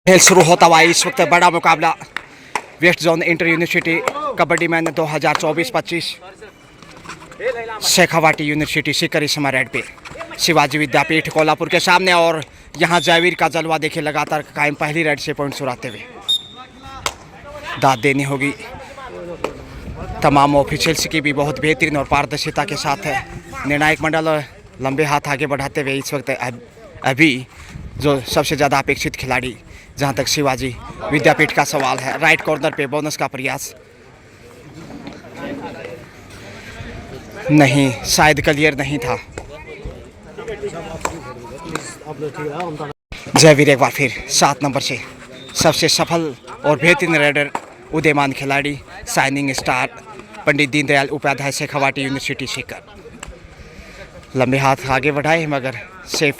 खेल शुरू होता हुआ इस वक्त बड़ा मुकाबला west zone inter university kabaddi man 2024-25 Shekhawati university Sikar इस समय रेड पे शिवाजी विद्यापीठ कोल्हापुर के सामने। और यहाँ जयवीर का जलवा देखिए लगातार कायम, पहली रेड से पॉइंट सुराते हुए दाद देनी होगी। तमाम ऑफिशियल्स की भी बहुत बेहतरीन और पारदर्शिता के साथ है। निर्णायक मंडल लंबे हाथ आगे बढ़ाते हुए इस वक्त अभी जो सबसे ज़्यादा अपेक्षित खिलाड़ी, जहां तक शिवाजी विद्यापीठ का सवाल है, राइट कॉर्नर पे बोनस का प्रयास नहीं, शायद क्लियर नहीं था। जयवीर एक बार फिर 7 नंबर से सबसे सफल और बेहतरीन रेडर उदयमान खिलाड़ी, साइनिंग स्टार पंडित दीनदयाल उपाध्याय शेखावाटी यूनिवर्सिटी सीकर। लंबे हाथ आगे बढ़ाए मगर सेफ।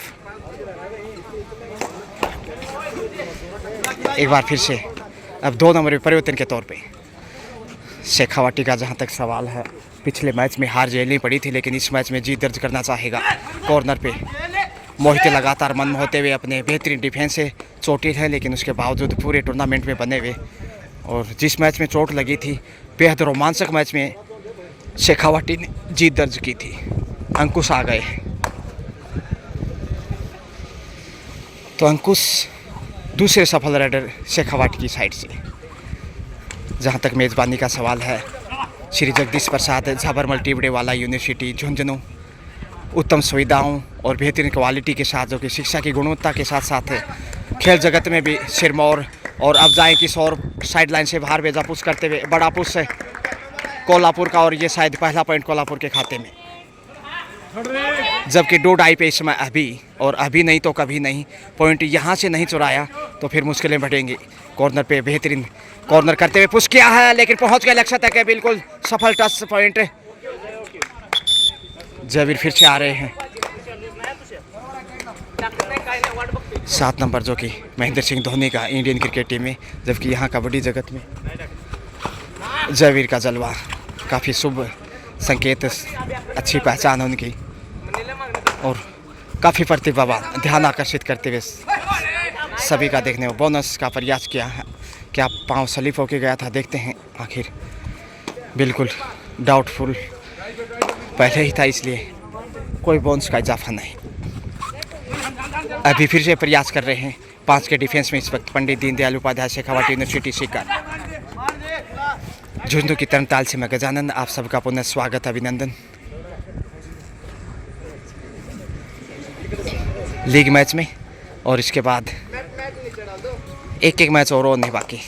एक बार फिर से अब 2 नंबर में परिवर्तन के तौर पे शेखावाटी का जहां तक सवाल है, पिछले मैच में हार झेलनी पड़ी थी लेकिन इस मैच में जीत दर्ज करना चाहेगा। कॉर्नर पे मोहित लगातार मन में होते हुए अपने बेहतरीन डिफेंस से चोटिल है, लेकिन उसके बावजूद पूरे टूर्नामेंट में बने हुए और जिस मैच में चोट लगी थी बेहद रोमांचक मैच में शेखावाटी ने जीत दर्ज की थी। अंकुश आ गए तो अंकुश दूसरे सफल राइडर शेखावाटी की साइड से। जहां तक मेज़बानी का सवाल है, श्री जगदीश प्रसाद झाबर मल्टीबड़े वाला यूनिवर्सिटी झुंझुनू उत्तम सुविधाओं और बेहतरीन क्वालिटी के साथ, जो कि शिक्षा की गुणवत्ता के साथ साथ है खेल जगत में भी सिरमौर और अफजाई किशोर साइड लाइन से बाहर भेजा पुश करते हुए बड़ा पुश है कोल्हापुर का, और ये शायद पहला पॉइंट कोल्हापुर के खाते में। जबकि 2 डाई पे इस समय अभी नहीं तो कभी नहीं, पॉइंट यहाँ से नहीं चुराया तो फिर मुश्किलें बढ़ेंगी। कॉर्नर पे बेहतरीन कॉर्नर करते हुए पुश किया है लेकिन पहुंच गए लक्ष्य तक है, बिल्कुल सफल टच पॉइंट। जयवीर फिर से आ रहे हैं 7 नंबर, जो कि महेंद्र सिंह धोनी का इंडियन क्रिकेट टीम में, जबकि यहाँ कबड्डी जगत में जयवीर का जलवा काफ़ी शुभ संकेत, अच्छी पहचान उनकी और काफ़ी प्रतिभावान, ध्यान आकर्षित करते हुए सभी का देखने को बोनस का प्रयास किया है। क्या पाँव स्लिप होके गया था, देखते हैं आखिर। बिल्कुल डाउटफुल पहले ही था, इसलिए कोई बोनस का इजाफा नहीं। अभी फिर से प्रयास कर रहे हैं 5 के डिफेंस में इस वक्त पंडित दीनदयाल उपाध्याय शेखावाटी यूनिवर्सिटी सीकर। झुंझुनू की तरनताल से मैं गजानंद, आप सबका पुनः स्वागत, अभिनंदन। लीग मैच में और इसके बाद एक मैच और नहीं बाकी।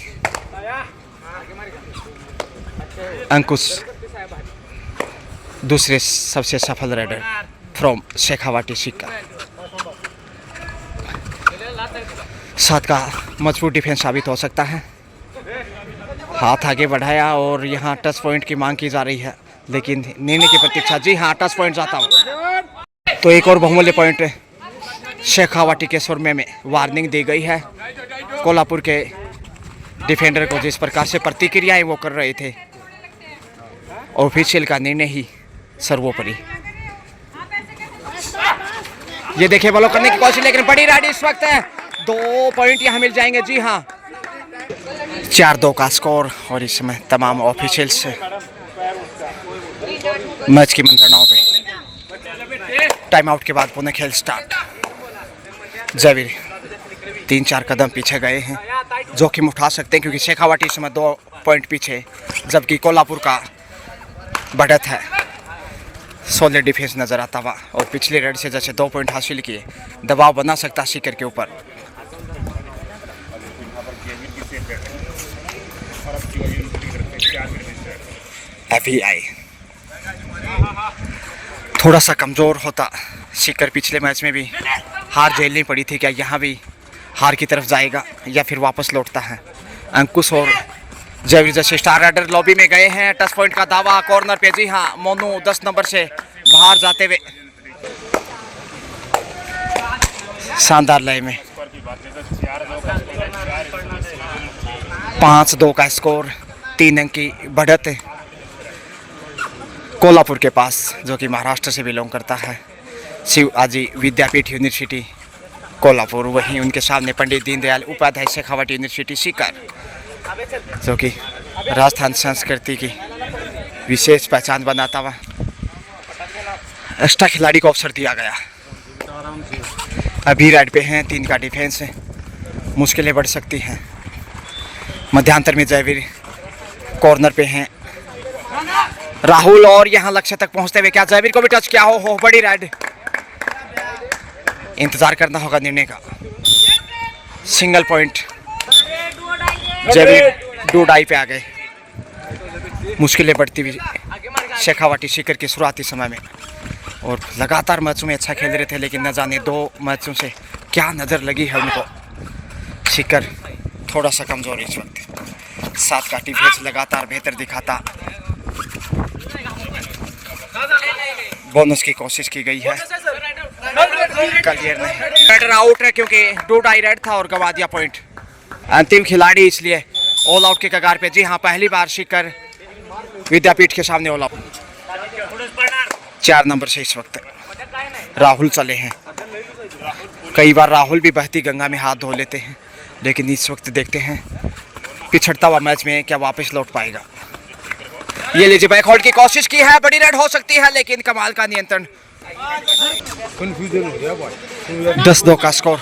अंकुश दूसरे सबसे सफल राइडर फ्रॉम शेखावाटी सीकर। 7 का मजबूत डिफेंस साबित हो सकता है। हाथ आगे बढ़ाया और यहाँ टच पॉइंट की मांग की जा रही है, लेकिन निर्णय की प्रतीक्षा। जी हाँ, टच पॉइंट जाता हूँ तो एक और बहुमूल्य पॉइंट शेखावाटी के सुरमे में वार्निंग दी गई है कोल्हापुर के डिफेंडर को, जिस प्रकार से प्रतिक्रियाएं वो कर रहे थे। ऑफिशियल का निर्णय ही सर्वोपरि। ये देखिए बॉल करने की कोशिश, लेकिन बड़ी राइड इस वक्त है। 2 पॉइंट यहाँ मिल जाएंगे। जी हाँ, 4-2 का स्कोर और इस समय तमाम ऑफिशियल्स मैच की मंत्रणाओं पे। टाइम आउट के बाद पुनः खेल स्टार्ट। जयवीर 3-4 कदम पीछे गए हैं, जोखिम उठा सकते हैं क्योंकि शेखावाटी इस समय 2 पॉइंट पीछे, जबकि कोल्हापुर का बढ़त है। सॉलिड डिफेंस नजर आता हुआ और पिछले रेड से जैसे 2 पॉइंट हासिल किए, दबाव बना सकता सीकर के ऊपर। FBI थोड़ा सा कमज़ोर होता सीकर, पिछले मैच में भी हार झेलनी पड़ी थी। क्या यहाँ भी हार की तरफ जाएगा या फिर वापस लौटता है? अंकुश और जयवीर जैसे स्टार राइडर लॉबी में गए हैं। टच पॉइंट का दावा कॉर्नर पे। जी हाँ, मोनू 10 नंबर से बाहर जाते हुए शानदार लय में 5-2 का स्कोर, 3 अंक की बढ़त कोल्हापुर के पास, जो कि महाराष्ट्र से बिलोंग करता है। शिवाजी विद्यापीठ यूनिवर्सिटी कोल्हापुर। वहीं उनके सामने पंडित दीनदयाल उपाध्याय शेखावटी यूनिवर्सिटी सीकर, जो कि राजस्थान संस्कृति की विशेष पहचान बनाता हुआ एक्स्ट्रा खिलाड़ी को अवसर दिया गया। अभी राइड पे हैं, 3 का डिफेंस है, मुश्किलें बढ़ सकती हैं। मध्यांतर में जयवीर कॉर्नर पे हैं राहुल, और यहां लक्ष्य तक पहुंचते हुए क्या जयवीर को भी टच किया हो बड़ी राइड। इंतजार करना होगा निर्णय का। Single point, Jaiveer do die पे आ गए। मुश्किलें बढ़ती हुई शेखावटी सीकर के शुरुआती समय में, और लगातार मैचों में अच्छा खेल रहे थे, लेकिन न जाने 2 मैचों से क्या नज़र लगी है उनको। सीकर थोड़ा सा कमज़ोर है इस वक्त। 7 का डिफेंस लगातार बेहतर दिखाता। बोनस की कोशिश की गई है, क्लियर नहीं। बैटर आउट है क्योंकि डू डाई रेड था और गवा दिया पॉइंट। अंतिम खिलाड़ी इसलिए ऑल आउट के कगार पे। जी हाँ, पहली बार सीकर विद्यापीठ के सामने ऑल आउट। 4 नंबर से इस वक्त राहुल चले हैं। कई बार राहुल भी बहती गंगा में हाथ धो लेते हैं, लेकिन इस वक्त देखते हैं पिछड़ता हुआ मैच में क्या वापस लौट पाएगा। ये लीजिए, बैक होल्ड की कोशिश की है, बड़ी रेड हो सकती है, लेकिन कमाल का नियंत्रण। 10-2 का स्कोर।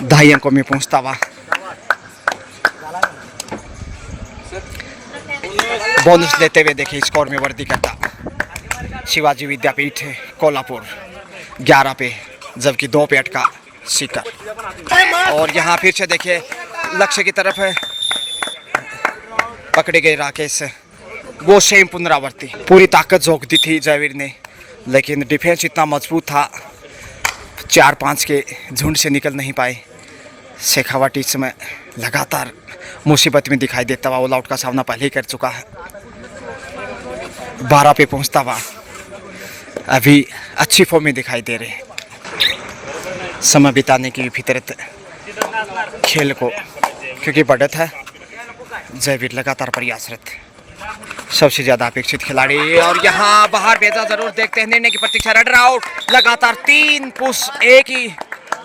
2.5 अंकों में पहुंचता हुआ बोनस लेते हुए देखिए स्कोर में वृद्धि करता शिवाजी विद्यापीठ कोल्हापुर 11 पे, जबकि 2 पे अटका सीकर। और यहाँ फिर से देखिए लक्ष्य की तरफ है, पकड़े गए राकेश। वो सेम पुनरावृत्ति, पूरी ताकत झोंक दी थी जयवीर ने, लेकिन डिफेंस इतना मजबूत था, 4-5 के झुंड से निकल नहीं पाए। शेखावटी इस समय लगातार मुसीबत में दिखाई देता हुआ, ऑल आउट का सामना पहले ही कर चुका है। 12 पे पहुंचता हुआ अभी अच्छी फॉर्म में दिखाई दे रहे हैं। समय बिताने की फितरत खेल को, क्योंकि बढ़त है। जयवीर लगातार प्रयासरत, सबसे ज्यादा अपेक्षित खिलाड़ी, और यहाँ बाहर भेजा जरूर। देखते हैं निर्णय की प्रतीक्षा। रनर आउट, लगातार 3 पुश एक ही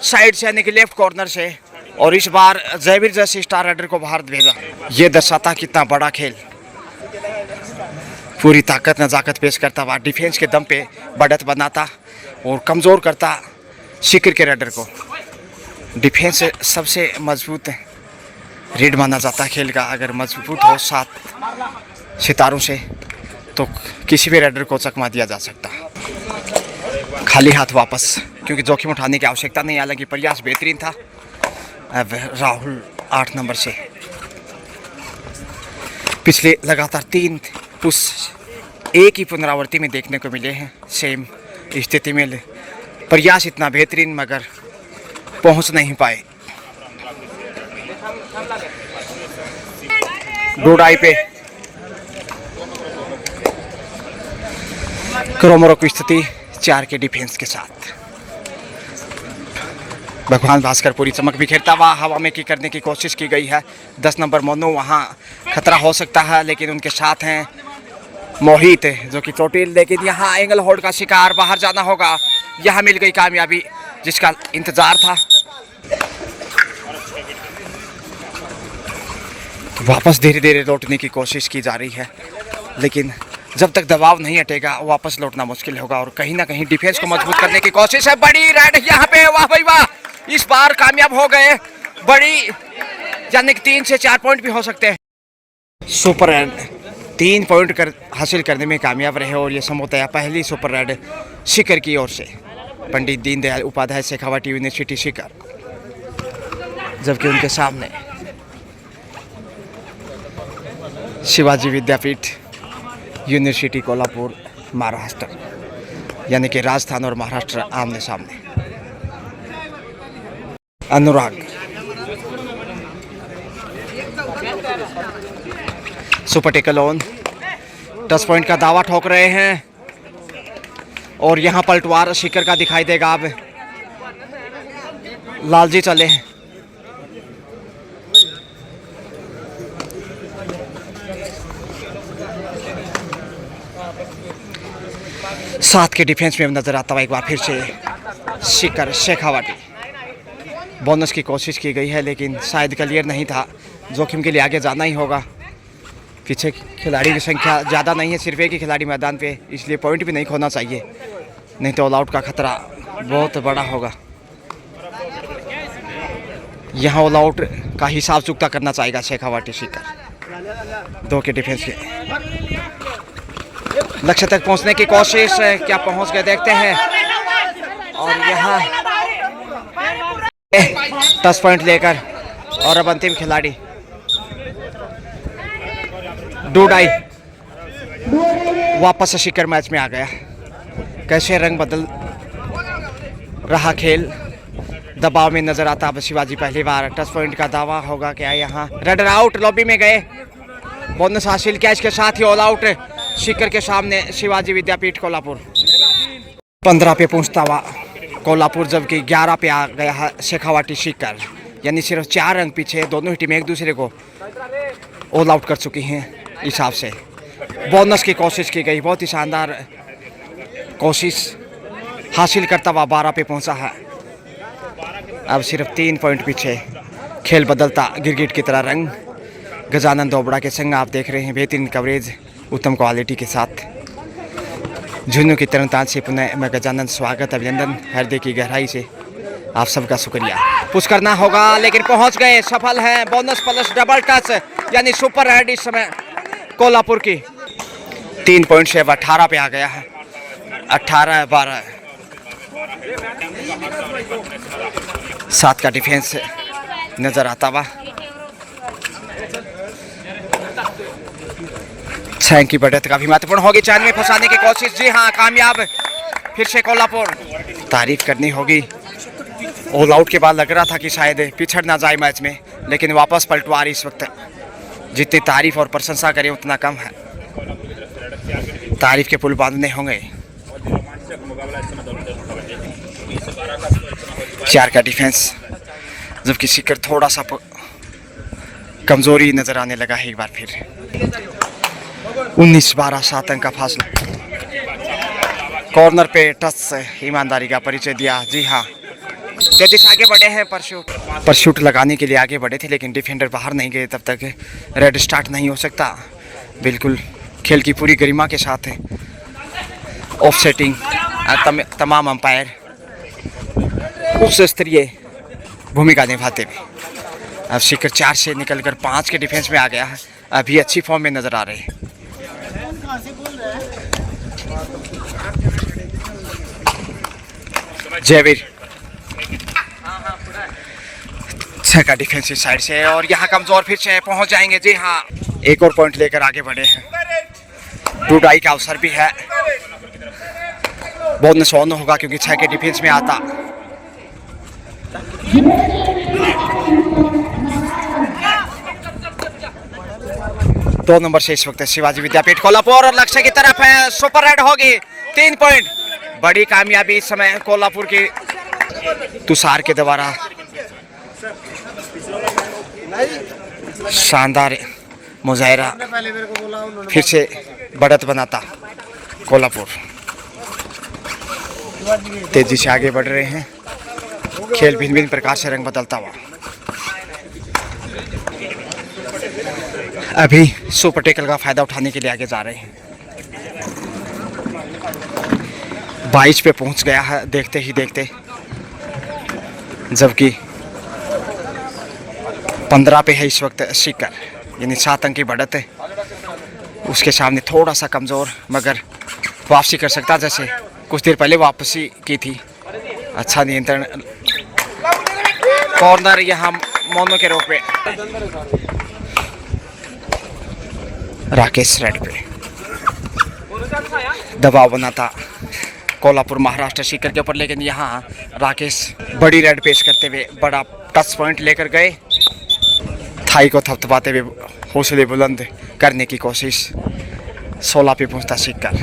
साइड से, यानी कि लेफ्ट कॉर्नर से, और इस बार जयवीर जैसे स्टार राइडर को बाहर भेजा। ये दर्शाता कितना बड़ा खेल, पूरी ताकत नजाकत पेश करता हुआ डिफेंस के दम पे बढ़त बनाता और कमज़ोर करता सीकर के राइडर को। डिफेंस सबसे मजबूत रीड माना जाता है खेल का। अगर मजबूत हो 7 सितारों से तो किसी भी राइडर को चकमा दिया जा सकता। खाली हाथ वापस, क्योंकि जोखिम उठाने की आवश्यकता नहीं, हालांकि प्रयास बेहतरीन था। अब राहुल 8 नंबर से पिछले लगातार 3 पुश एक ही पुनरावृत्ति में देखने को मिले हैं। सेम स्थिति में प्रयास इतना बेहतरीन, मगर पहुंच नहीं पाए। डोडाई पे क्रोमोरो की स्थिति 4 के डिफेंस के साथ। भगवान भास्कर पूरी चमक बिखेरता हुआ हवा में की करने की कोशिश की गई है। 10 नंबर मोनू, वहाँ खतरा हो सकता है, लेकिन उनके साथ हैं मोहित जो कि चोटिल, लेकिन यहाँ एंगल होल्ड का शिकार, बाहर जाना होगा। यहाँ मिल गई कामयाबी जिसका इंतजार था। वापस धीरे धीरे लौटने की कोशिश की जा रही है, लेकिन जब तक दबाव नहीं हटेगा वापस लौटना मुश्किल होगा। और कहीं ना कहीं डिफेंस को मजबूत करने की कोशिश है। बड़ी राइड यहाँ पे, वाह भाई वाह, इस बार कामयाब हो गए। बड़ी, यानी कि 3 से 4 पॉइंट भी हो सकते हैं। सुपर राइड 3 पॉइंट हासिल करने में कामयाब रहे, और ये संभवतः पहली सुपर राइड सीकर की ओर से। पंडित दीनदयाल उपाध्याय शेखावटी यूनिवर्सिटी सीकर, जबकि उनके सामने शिवाजी विद्यापीठ यूनिवर्सिटी कोल्हापुर महाराष्ट्र, यानी कि राजस्थान और महाराष्ट्र आमने सामने। Anurag super tackle on, touch point का दावा ठोक रहे हैं, और यहाँ पलटवार सीकर का दिखाई देगा। अब लालजी चले हैं। साथ के डिफेंस में नजर आता हुआ एक बार फिर से शिखर शेखावटी। बोनस की कोशिश की गई है लेकिन शायद क्लियर नहीं था। जोखिम के लिए आगे जाना ही होगा। पीछे खिलाड़ी की संख्या ज़्यादा नहीं है, सिर्फ एक ही खिलाड़ी मैदान पे, इसलिए पॉइंट भी नहीं खोना चाहिए, नहीं तो ऑल आउट का खतरा बहुत बड़ा होगा। यहाँ ऑल आउट का हिसाब चुकता करना चाहेगा शेखावटी शिखर। 2 के डिफेंस के लक्ष्य तक पहुंचने की कोशिश, क्या पहुंच गए देखते हैं। और यहाँ टच पॉइंट लेकर और अब अंतिम खिलाड़ी डूडाई वापस से शिखर मैच में आ गया। कैसे रंग बदल रहा खेल, दबाव में नजर आता अब शिवाजी। पहली बार टच पॉइंट का दावा होगा क्या? यहाँ रनर आउट, लॉबी में गए, बोनस हासिल किया, इसके साथ ही ऑल आउट शिखर के सामने शिवाजी विद्यापीठ कोल्हापुर। 15 पे पहुंचता हुआ कोल्हापुर, जबकि 11 पे आ गया है शेखावटी शिखर, यानी सिर्फ 4 अंक पीछे। दोनों ही टीमें एक दूसरे को ऑल आउट कर चुकी हैं हिसाब से। बोनस की कोशिश की गई, बहुत ही शानदार कोशिश हासिल करता हुआ 12 पे पहुंचा है। अब सिर्फ 3 पॉइंट पीछे। खेल बदलता गिरगिट की तरह रंग। गजानंद दोबड़ा के संग आप देख रहे हैं, बेहतरीन कवरेज उत्तम क्वालिटी के साथ। झुन्नू की तरनतान से पुनः मैं गजानंद स्वागत, अभिनंदन हृदय की गहराई से आप सबका शुक्रिया। पुश करना होगा लेकिन पहुंच गए, सफल है। बोनस प्लस डबल टच यानी सुपर हेड इस समय कोल्हापुर की। 3 पॉइंट से 18 पे आ गया है, 18-12। 7 का डिफेंस नजर आता हुआ। 6 की बढ़त काफी महत्वपूर्ण होगी। 4 में फंसाने की कोशिश, जी हाँ कामयाब फिर से कोल्हापुर। तारीफ करनी होगी, ऑल आउट के बाद लग रहा था कि शायद पिछड़ ना जाए मैच में, लेकिन वापस पलटवार इस वक्त जितनी तारीफ और प्रशंसा करें उतना कम है। तारीफ के पुल बांधने होंगे। 4 का डिफेंस, जबकि शिखर थोड़ा सा कमजोरी नजर आने लगा है एक बार फिर। 19-12 7 अंक का फासला। कॉर्नर पे टच ईमानदारी का परिचय दिया, जी हाँ। तेजी से आगे बढ़े हैं, परशूट लगाने के लिए आगे बढ़े थे लेकिन डिफेंडर बाहर नहीं गए, तब तक रेड स्टार्ट नहीं हो सकता। बिल्कुल खेल की पूरी गरिमा के साथ ऑफ सेटिंग तमाम अंपायर उच्च स्तरीय भूमिका निभाते हुए। अब शिखर 4 से निकलकर 5 के डिफेंस में आ गया है, अभी अच्छी फॉर्म में नजर आ रहे हैं। जयवीर 6 का डिफेंसिव साइड से, और यहाँ कमजोर फिर से पहुंच जाएंगे, जी हाँ। एक और पॉइंट लेकर आगे बढ़े हैं। डूडाई का अवसर भी है, बोनस ऑन होगा क्योंकि 6 के डिफेंस में आता। दो नंबर से इस वक्त शिवाजी विद्यापीठ कोल्हापुर, और लक्ष्य की तरफ है, सुपर हेड होगी। 3 पॉइंट, बड़ी कामयाबी इस समय कोल्हापुर की। तुषार के द्वारा शानदार मुजाहिरा फिर से बढ़त बनाता कोल्हापुर। तेजी से आगे बढ़ रहे हैं, खेल भिन्न भिन्न प्रकार से रंग बदलता हुआ। अभी सुपर टैकल का फायदा उठाने के लिए आगे जा रहे हैं। 22 पे पहुंच गया है देखते ही देखते, जबकि 15 पे है इस वक्त शिखर, यानी 7 अंक की बढ़त है। उसके सामने थोड़ा सा कमज़ोर, मगर वापसी कर सकता, जैसे कुछ देर पहले वापसी की थी। अच्छा नियंत्रण, कॉर्नर यहाँ मोनो के रोक पे। राकेश रेड पे दबाव बनाता कोल्हापुर महाराष्ट्र शिखर के ऊपर, लेकिन यहाँ राकेश बड़ी रेड पेश करते हुए बड़ा टच पॉइंट लेकर गए। थाई को थपथपाते हुए हौसले बुलंद करने की कोशिश। 16 पे पहुंचता शिखर,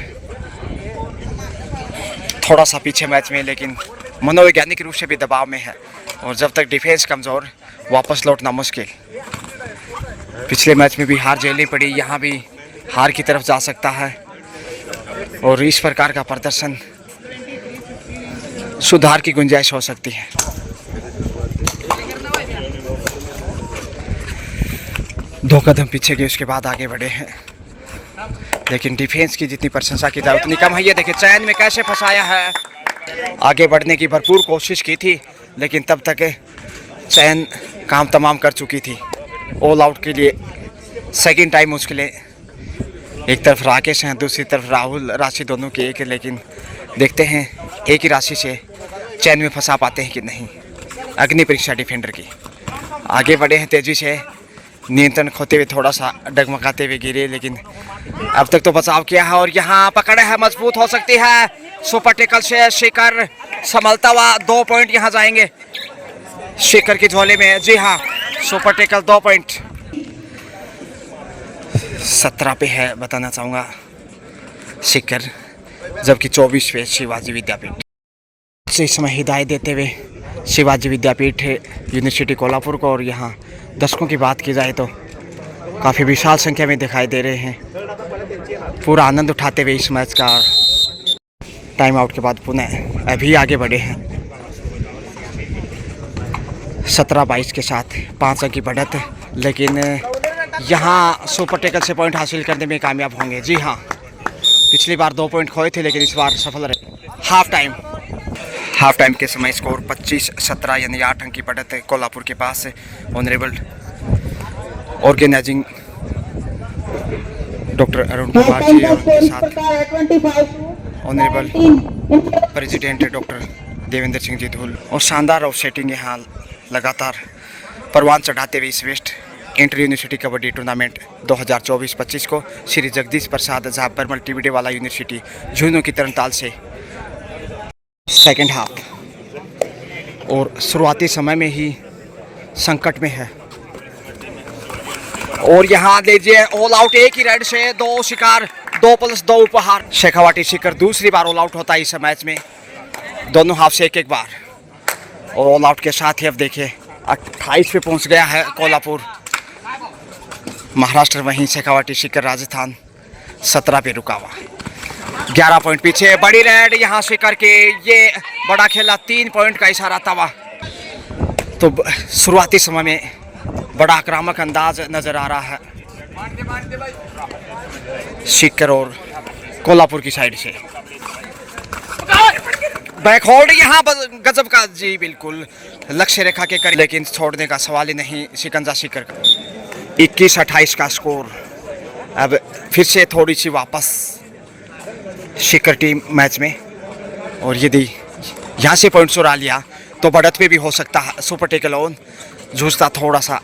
थोड़ा सा पीछे मैच में, लेकिन मनोवैज्ञानिक रूप से भी दबाव में है, और जब तक डिफेंस कमज़ोर वापस लौटना मुश्किल। पिछले मैच में भी हार झेलनी पड़ी, यहाँ भी हार की तरफ जा सकता है। और इस प्रकार का प्रदर्शन सुधार की गुंजाइश हो सकती है। दो कदम पीछे गए उसके बाद आगे बढ़े हैं, लेकिन डिफेंस की जितनी प्रशंसा की जाए उतनी कम है। ये देखिए चैन में कैसे फंसाया है। आगे बढ़ने की भरपूर कोशिश की थी, लेकिन तब तक चैन काम तमाम कर चुकी थी। ऑल आउट के लिए सेकंड टाइम मुश्किलें। एक तरफ राकेश हैं, दूसरी तरफ राहुल, राशि दोनों की एक है, लेकिन देखते हैं एक ही राशि से चैन में फंसा पाते हैं कि नहीं। अग्नि परीक्षा डिफेंडर की। आगे बढ़े हैं तेजी से, नियंत्रण खोते हुए थोड़ा सा डगमगाते हुए गिरे, लेकिन अब तक तो बचाव किया है और यहाँ पकड़ है, मजबूत हो सकती है। सुपर टेकल से शिखर संभलता हुआ 2 पॉइंट यहाँ जाएंगे शिखर की झोले में। जी हाँ, सुपर टेकल 2 पॉइंट 17 पे है बताना चाहूँगा शिखर, जबकि 24 पे शिवाजी विद्यापीठ। इस समय हिदायत देते हुए शिवाजी विद्यापीठ यूनिवर्सिटी कोल्हापुर को, और यहाँ दर्शकों की बात की जाए तो काफ़ी विशाल संख्या में दिखाई दे रहे हैं, पूरा आनंद उठाते हुए इस मैच का। टाइम आउट के बाद पुनः अभी आगे बढ़े हैं 17-22 के साथ 5 अंक की बढ़त, लेकिन यहाँ सुपर टेकल से पॉइंट हासिल करने में कामयाब होंगे। जी हाँ, पिछली बार 2 पॉइंट खोए थे, लेकिन इस बार सफल रहे। हाफ टाइम के समय स्कोर 25-17 यानी 8 अंक की बढ़त है कोल्हापुर के पास। Honourable organising doctor Arun Kumar ji और उनके साथ honourable president doctor Devendra Singh ji Dhull, और शानदार ऑफ सेटिंग यहाँ लगातार परवान चढ़ाते हुए इस west inter university kabaddi tournament 2024-25 को Shri Jagdish Prasad Jhabarmal Tibrewala university Jhunjhunu की तरनताल से सेकेंड हाफ, और शुरुआती समय में ही संकट में है। और यहाँ लीजिए ऑल आउट, एक ही रेड से 2 शिकार, 2+2 उपहार। शेखावाटी शिखर दूसरी बार ऑल आउट होता है इस मैच में, दोनों हाफ से एक बार। और ऑल आउट के साथ ही अब देखिए 28 पे पहुंच गया है कोल्हापुर महाराष्ट्र, वहीं शेखावाटी शिखर राजस्थान 17 पे रुका हुआ। 11 पॉइंट पीछे, बड़ी रेड यहाँ शिखर के, ये बड़ा खेला 3 पॉइंट का इशारा था। तो शुरुआती समय में बड़ा आक्रामक अंदाज नजर आ रहा है शिखर और कोल्हापुर की साइड से। बैक होल्ड यहाँ गजब का, जी बिल्कुल लक्ष्य रेखा के करीब, लेकिन छोड़ने का सवाल ही नहीं शिकंजा शिखर का। 21-28 का स्कोर। अब फिर से थोड़ी सी वापस शिखर टीम मैच में, और यदि यहाँ से पॉइंट चुरा लिया तो बढ़त पे भी हो सकता है। सुपर टेकल ऑन जूझता थोड़ा सा,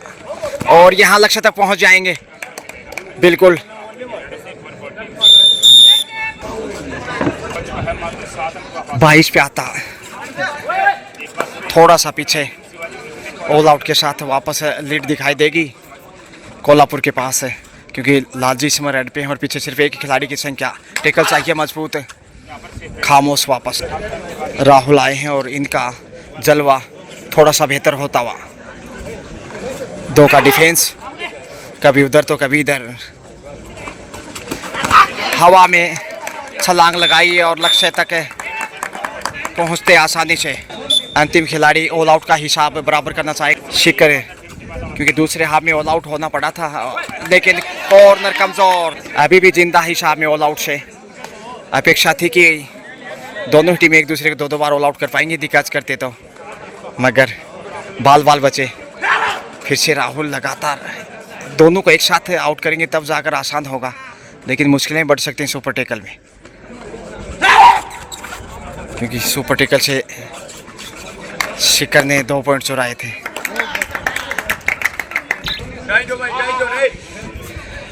और यहाँ लक्ष्य तक पहुँच जाएंगे बिल्कुल। बाईस पे आता है, थोड़ा सा पीछे। ऑल आउट के साथ वापस लीड दिखाई देगी कोल्हापुर के पास है, क्योंकि लालजी इसमें रेड पे हैं और पीछे सिर्फ एक खिलाड़ी की संख्या। टेकल चाहिए मजबूत। खामोश वापस राहुल आए हैं और इनका जलवा थोड़ा सा बेहतर होता हुआ। 2 का डिफेंस, कभी उधर तो कभी इधर, हवा में छलांग लगाई और लक्ष्य तक पहुंचते आसानी से। अंतिम खिलाड़ी ऑल आउट का हिसाब बराबर करना चाहिए शिखर, क्योंकि दूसरे हाफ में ऑल आउट होना पड़ा था, लेकिन कॉर्नर कमजोर। अभी भी जिंदा हिसाब में ऑल आउट से। अपेक्षा थी कि दोनों टीमें एक दूसरे को 2-2 बार ऑल आउट कर पाएंगी यदि कैच करते तो, मगर बाल बचे। फिर से राहुल लगातार दोनों को एक साथ आउट करेंगे तब जाकर आसान होगा, लेकिन मुश्किलें बढ़ सकती हैं सुपर टेकल में, क्योंकि सुपर टेकल से शिखर ने 2 पॉइंट चुराए थे।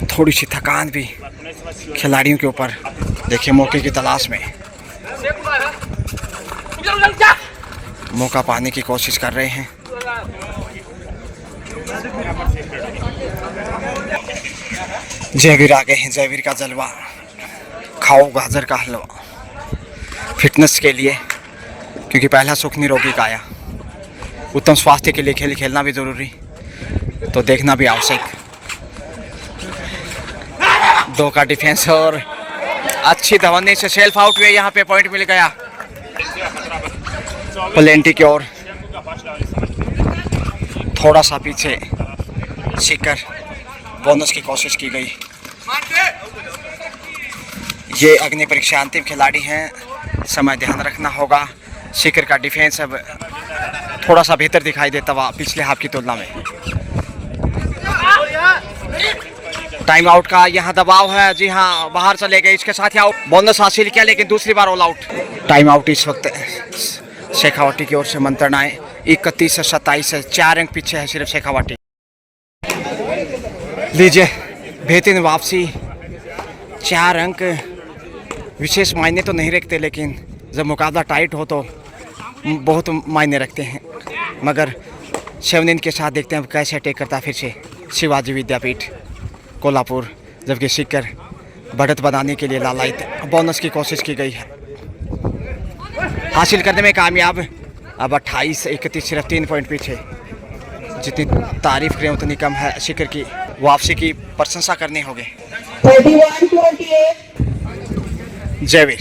थोड़ी सी थकान भी खिलाड़ियों के ऊपर। देखिए मौके की तलाश में, मौका पाने की कोशिश कर रहे हैं। जयवीर आ गए हैं, जयवीर का जलवा। खाओ गाजर का हलवा फिटनेस के लिए, क्योंकि पहला सुख निरोगी काया। उत्तम स्वास्थ्य के लिए खेल खेलना भी जरूरी, तो देखना भी आवश्यक। 2 का डिफेंस और अच्छी धवनी से सेल्फ आउट हुए, यहाँ पे पॉइंट मिल गया प्लेंटी की ओर। थोड़ा सा पीछे सीकर बोनस की कोशिश की गई। ये अग्नि परीक्षा अंतिम खिलाड़ी हैं, समय ध्यान रखना होगा। सीकर का डिफेंस अब थोड़ा सा बेहतर दिखाई देता हुआ पिछले हाफ की तुलना में। टाइम आउट का यहाँ दबाव है, जी हाँ, बाहर चले गए। इसके साथ ही आउट, बोनस हासिल किया लेकिन दूसरी बार ऑल आउट। टाइम आउट इस वक्त शेखावटी की ओर से मंत्रणाएं 31 से 27 से 4 अंक पीछे है सिर्फ शेखावटी। लीजिए बेहतरीन वापसी, 4 अंक विशेष मायने तो नहीं रखते, लेकिन जब मुकाबला टाइट हो तो बहुत मायने रखते हैं। मगर 7 के साथ देखते हैं कैसे अटैक करता फिर से शिवाजी विद्यापीठ कोल्हापुर, जबकि सीकर बढ़त बनाने के लिए लालायित। बोनस की कोशिश की गई है, हासिल करने में कामयाब। अब 28-31 सिर्फ 3 पॉइंट पीछे। जितनी तारीफ करें उतनी कम है। सीकर की वापसी की प्रशंसा करनी होगी। जयवीर,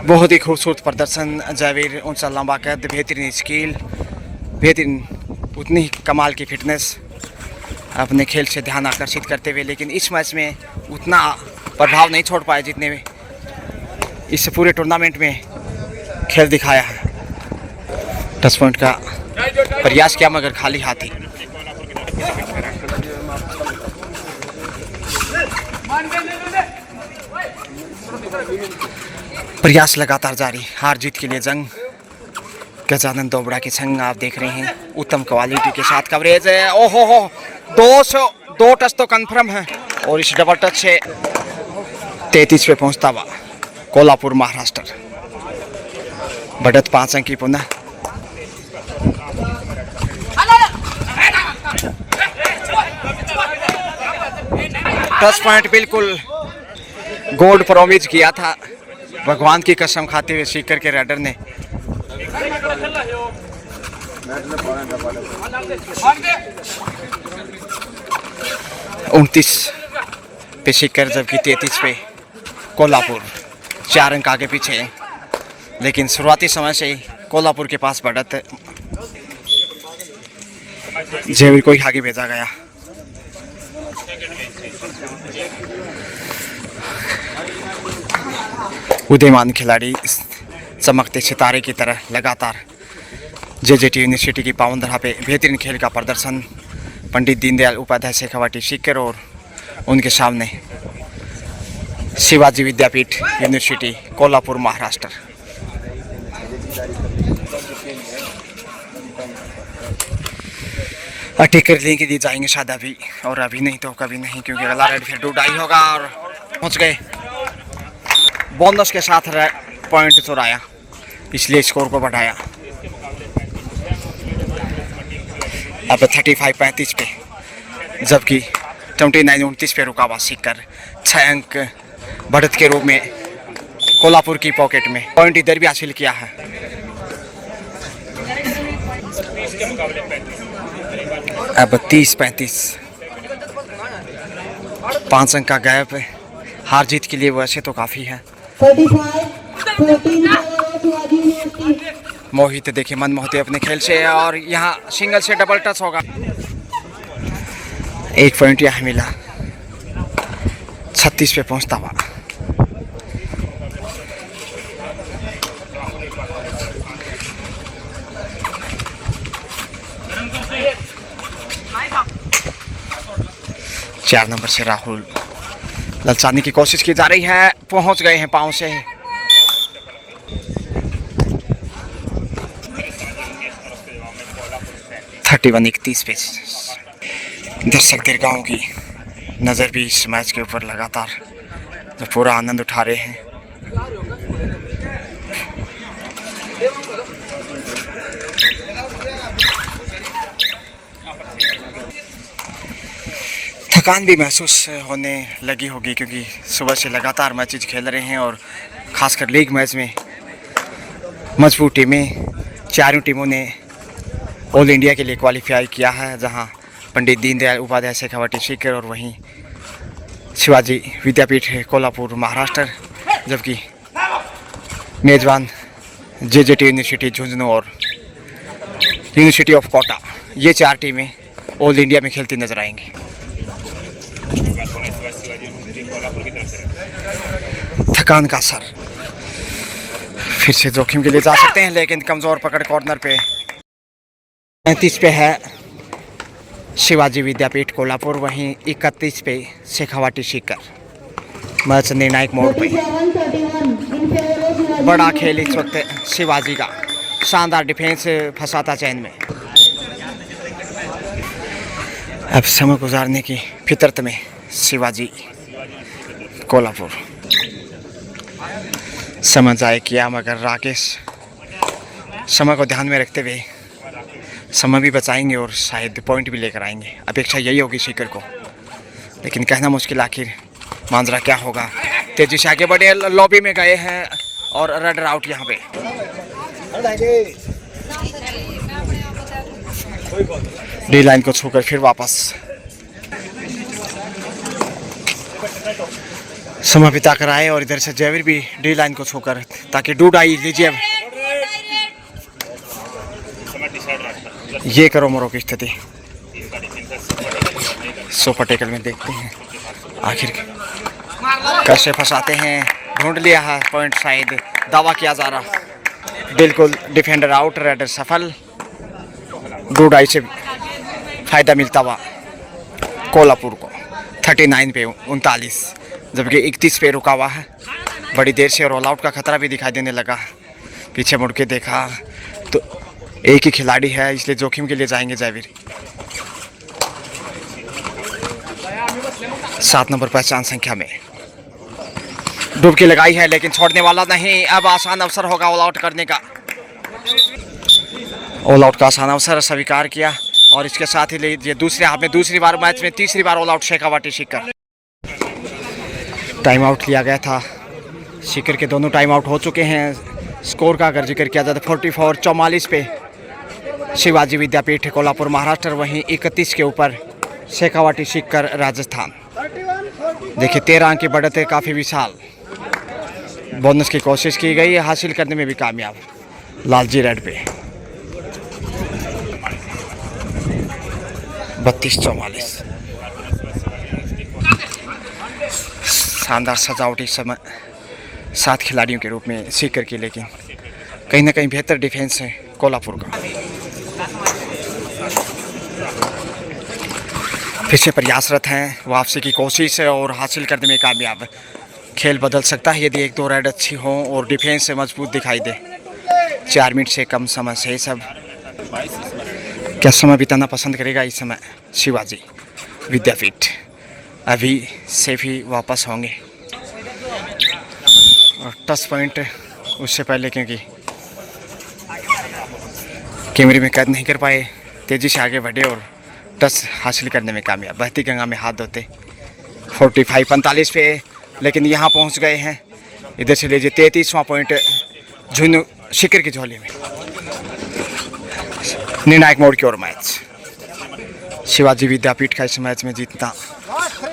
बहुत ही खूबसूरत प्रदर्शन। जयवीर ऊंचा लंबा कद, बेहतरीन स्किल, बेहतरीन उतनी ही कमाल की फिटनेस, अपने खेल से ध्यान आकर्षित करते हुए, लेकिन इस मैच में उतना प्रभाव नहीं छोड़ पाए जितने में इस पूरे टूर्नामेंट में खेल दिखाया है। 10 पॉइंट का प्रयास किया मगर खाली हाथी। प्रयास लगातार जारी, हार जीत के लिए जंग। गजानंद दोबड़ा की संग आप देख रहे हैं, उत्तम क्वालिटी के साथ कवरेज है। ओहो हो, 202 टच तो कंफर्म है। और इस डबल टच से 33 पे पहुंचता हुआ कोल्हापुर महाराष्ट्र। बढ़त 5 अंक की पुनः। टच पॉइंट बिल्कुल गोल्ड प्रॉमिस किया था, भगवान की कसम खाते हुए सीकर के रेडर ने। उनतीस पे सीकर, जबकि 33 पे कोल्हापुर। 4 अंक आगे पीछे, लेकिन शुरुआती समय से ही कोल्हापुर के पास बढ़त। जयवीर को ही आगे भेजा गया। उदयमान खिलाड़ी चमकते सितारे की तरह लगातार जेजेटी यूनिवर्सिटी की पावनधरा पे बेहतरीन खेल का प्रदर्शन। पंडित दीनदयाल उपाध्याय शेखावटी सीकर और उनके सामने शिवाजी विद्यापीठ यूनिवर्सिटी कोल्हापुर महाराष्ट्र। अटैक करने के लिए जाएंगे शायद अभी, और अभी नहीं तो कभी नहीं, क्योंकि अगला रेड फिर डूडाई होगा। और पहुंच गए, बोनस के साथ पॉइंट चुराया, इसलिए स्कोर को बढ़ाया। अब 35-35 पे, जबकि 29-29 पे रुका हुआ सीकर। 6 अंक बढ़त के रूप में कोल्हापुर की पॉकेट में। पॉइंट इधर भी हासिल किया है। अब 30-35, 5 अंक का गैप। हार जीत के लिए वैसे तो काफ़ी है। मोहित देखिए मन मोहते अपने खेल से, और यहाँ सिंगल से डबल टच होगा। 1 पॉइंट यहाँ मिला। 36 पे पहुँचता हुआ। चार नंबर से राहुल ललचाने की कोशिश की जा रही है, पहुंच गए हैं पांव से। (31) 31 पे दर्शक दीर्घाओं की नज़र भी इस मैच के ऊपर लगातार जो पूरा आनंद उठा रहे हैं। थकान भी महसूस होने लगी होगी, क्योंकि सुबह से लगातार मैचेज खेल रहे हैं, और ख़ासकर लीग मैच में मजबूत टीमें, चारों टीमों ने ऑल इंडिया के लिए क्वालिफाई किया है, जहां पंडित दीनदयाल उपाध्याय शेखावटी सीकर और वहीं शिवाजी विद्यापीठ है कोल्हापुर महाराष्ट्र, जबकि मेजबान जेजेटी यूनिवर्सिटी झुंझुनू और यूनिवर्सिटी ऑफ कोटा, ये 4 टीमें ऑल इंडिया में खेलती नजर आएंगी। थकान का असर, फिर से जोखिम के लिए जा सकते हैं, लेकिन कमजोर पकड़ कॉर्नर पे 35 पे है शिवाजी विद्यापीठ कोल्हापुर, वहीं 31 पे शेखावाटी सीकर। मैच निर्णायक मोड़ पे, बड़ा खेल इस वक्त शिवाजी का, शानदार डिफेंस फंसाता चैन में। अब समय गुजारने की फितरत में शिवाजी कोल्हापुर, समय ज़ाय किया, मगर राकेश समय को ध्यान में रखते हुए समय भी बचाएंगे और शायद पॉइंट भी लेकर आएंगे। अपेक्षा यही होगी सीकर को, लेकिन कहना मुश्किल आखिर मांजरा क्या होगा। तेजी से आगे बढ़े, लॉबी में गए हैं और रनर आउट यहाँ पे। डी लाइन को छूकर फिर वापस समय बिता कर आए और इधर से जयवीर भी डी लाइन को छूकर, ताकि डूड आई लीजिए। अब ये करो मरो की स्थिति सुपर टेकल में देखते हैं आखिर कैसे फंसाते हैं। ढूंढ लिया है पॉइंट, शायद दावा किया जा रहा। बिल्कुल डिफेंडर आउट, रेडर सफल। डूड आई से फायदा मिलता हुआ कोल्हापुर को 39 पे 39, जबकि 31 पे रुका हुआ है बड़ी देर से, और ऑल आउट का खतरा भी दिखाई देने लगा। पीछे मुड़ के देखा तो एक ही खिलाड़ी है, इसलिए जोखिम के लिए जाएंगे जयवीर। 7 नंबर पहचान संख्या में डुबकी लगाई है, लेकिन छोड़ने वाला नहीं। अब आसान अवसर होगा ऑल आउट करने का। ऑल आउट का आसान अवसर स्वीकार किया, और इसके साथ ही ये दूसरे हाफ में दूसरी बार मैच में तीसरी बार all out Shekhawati Sikar. Time out लिया गया था, सीकर के दोनों टाइम आउट हो चुके हैं। स्कोर का अगर जिक्र किया जाए तो 44 पे शिवाजी विद्यापीठ कोल्हापुर महाराष्ट्र, वहीं 31 के ऊपर शेखावाटी सीकर राजस्थान। देखिए 13 अंक की बढ़त है, काफ़ी विशाल। बोनस की कोशिश की गई, हासिल करने में भी कामयाब लालजी रेड पे। 32-44 शानदार सजावटी समय 7 खिलाड़ियों के रूप में सीकर की, लेकिन कहीं ना कहीं बेहतर डिफेंस है कोल्हापुर का। फिर से प्रयासरत हैं, वापसी की कोशिश है और हासिल करने में कामयाब। खेल बदल सकता है यदि 1-2 रेड अच्छी हों और डिफेंस से मजबूत दिखाई दे। 4 मिनट से कम समय से सब क्या समय बिताना पसंद करेगा इस समय शिवाजी विद्यापीठ। अभी सेफ ही वापस होंगे, और टच पॉइंट उससे पहले क्योंकि कैमरे में कैद नहीं कर पाए, तेज़ी से आगे बढ़े और टच हासिल करने में कामयाब। बहती गंगा में हाथ धोते 45-45 पे, लेकिन यहाँ पहुँच गए हैं। इधर से लीजिए 33वां पॉइंट झुंझुनू सीकर की झोली में। निर्णायक मोड़ की ओर मैच, शिवाजी विद्यापीठ का इस मैच में जीतना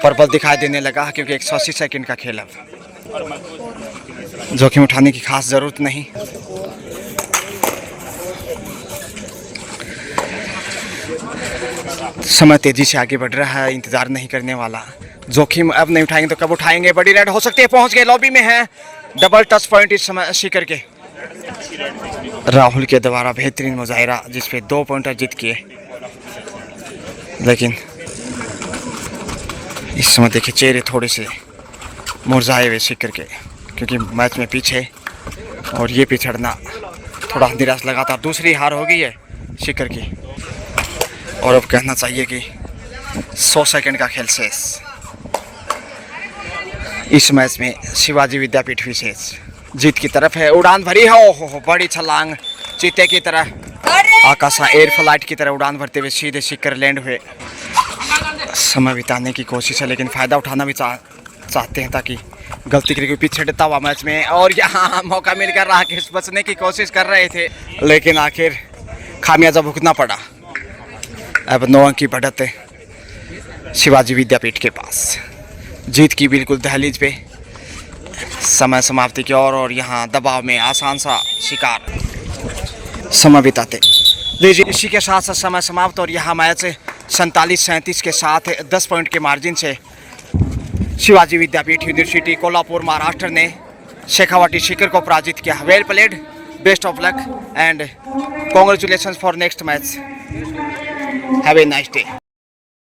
प्रबल दिखाई देने लगा, क्योंकि 180 सेकंड का खेल। अब जोखिम उठाने की खास जरूरत नहीं। समय तेजी से आगे बढ़ रहा है, इंतजार नहीं करने वाला। जोखिम अब नहीं उठाएंगे तो कब उठाएंगे। बड़ी रेड हो सकती है, पहुंच गए, लॉबी में है। डबल टच पॉइंट इस समय सीकर के। राहुल के द्वारा बेहतरीन मुजाहिरा, जिसपे 2 पॉइंट जीत किए, लेकिन इस समय देखिए चेहरे थोड़े से मुरझाए हुए सीकर के, क्योंकि मैच में पीछे और ये पिछड़ना थोड़ा निराश। लगातार दूसरी हार हो गई है सीकर की, और अब कहना चाहिए कि 100 सेकंड का खेल शेष। इस मैच में शिवाजी विद्यापीठ विशेष जीत की तरफ है। उड़ान भरी है, ओहो बड़ी छलांग चीते की तरह, आकाशा एयर फ्लाइट की तरह उड़ान भरते हुए सीधे सीकर लैंड हुए। समय बिताने की कोशिश है, लेकिन फ़ायदा उठाना भी चाहते हैं, ताकि गलती करके पीछे हटता हुआ मैच में। और यहाँ मौका मिलकर राकेश बचने की कोशिश कर रहे थे, लेकिन आखिर खामियाजा भुगतना पड़ा। अब 9 अंक की बढ़त शिवाजी विद्यापीठ के पास, जीत की बिल्कुल दहलीज पे, समय समाप्ति की ओर और यहाँ दबाव में आसान सा शिकार समय बिताते। लीजिए इसी के साथ साथ समय समाप्त और यहाँ मैच 47-37 के साथ 10 पॉइंट के मार्जिन से शिवाजी विद्यापीठ यूनिवर्सिटी कोल्हापुर महाराष्ट्र ने शेखावटी शिखर को पराजित किया। Well played, best of luck and congratulation for next match. Have a nice day.